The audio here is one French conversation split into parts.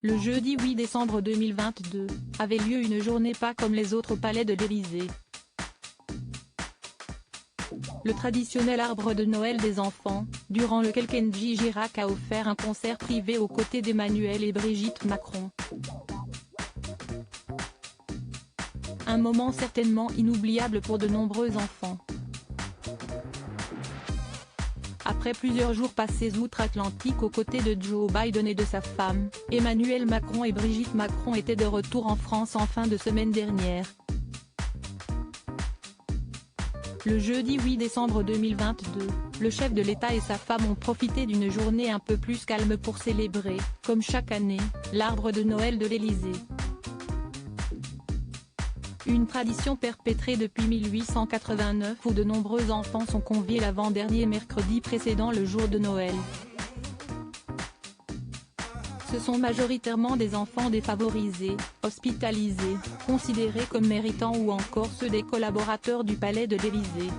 Le jeudi 8 décembre 2022, avait lieu une journée pas comme les autres au palais de l'Élysée. Le traditionnel arbre de Noël des enfants, durant lequel Kenji Girac a offert un concert privé aux côtés d'Emmanuel et Brigitte Macron. Un moment certainement inoubliable pour de nombreux enfants. Après plusieurs jours passés outre-Atlantique aux côtés de Joe Biden et de sa femme, Emmanuel Macron et Brigitte Macron étaient de retour en France en fin de semaine dernière. Le jeudi 8 décembre 2022, le chef de l'État et sa femme ont profité d'une journée un peu plus calme pour célébrer, comme chaque année, l'arbre de Noël de l'Élysée. Une tradition perpétrée depuis 1889 où de nombreux enfants sont conviés l'avant-dernier mercredi précédant le jour de Noël. Ce sont majoritairement des enfants défavorisés, hospitalisés, considérés comme méritants ou encore ceux des collaborateurs du palais de l'Élysée.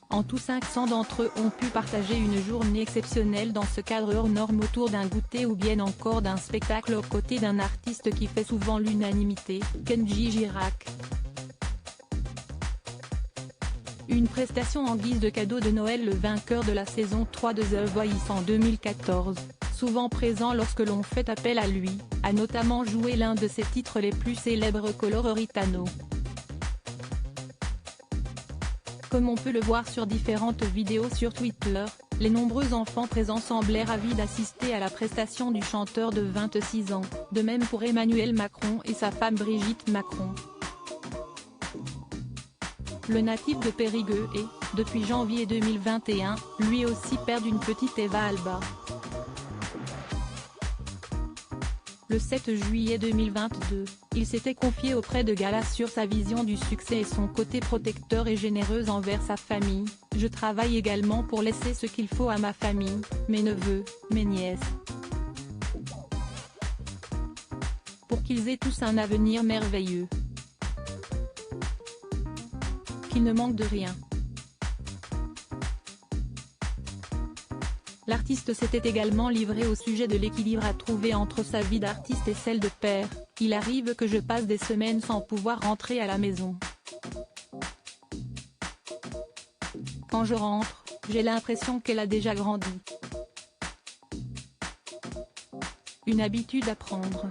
En tout 500 d'entre eux ont pu partager une journée exceptionnelle dans ce cadre hors norme autour d'un goûter ou bien encore d'un spectacle aux côtés d'un artiste qui fait souvent l'unanimité, Kenji Girac. Une prestation en guise de cadeau de Noël. Le vainqueur de la saison 3 de The Voice en 2014, souvent présent lorsque l'on fait appel à lui, a notamment joué l'un de ses titres les plus célèbres, Coloritano. Comme on peut le voir sur différentes vidéos sur Twitter, les nombreux enfants présents semblaient ravis d'assister à la prestation du chanteur de 26 ans, de même pour Emmanuel Macron et sa femme Brigitte Macron. Le natif de Périgueux est, depuis janvier 2021, lui aussi père d'une petite Eva Alba. Le 7 juillet 2022, il s'était confié auprès de Gala sur sa vision du succès et son côté protecteur et généreux envers sa famille. « Je travaille également pour laisser ce qu'il faut à ma famille, mes neveux, mes nièces. Pour qu'ils aient tous un avenir merveilleux. Qu'ils ne manquent de rien. » L'artiste s'était également livré au sujet de l'équilibre à trouver entre sa vie d'artiste et celle de père. « Il arrive que je passe des semaines sans pouvoir rentrer à la maison. Quand je rentre, j'ai l'impression qu'elle a déjà grandi. Une habitude à prendre. »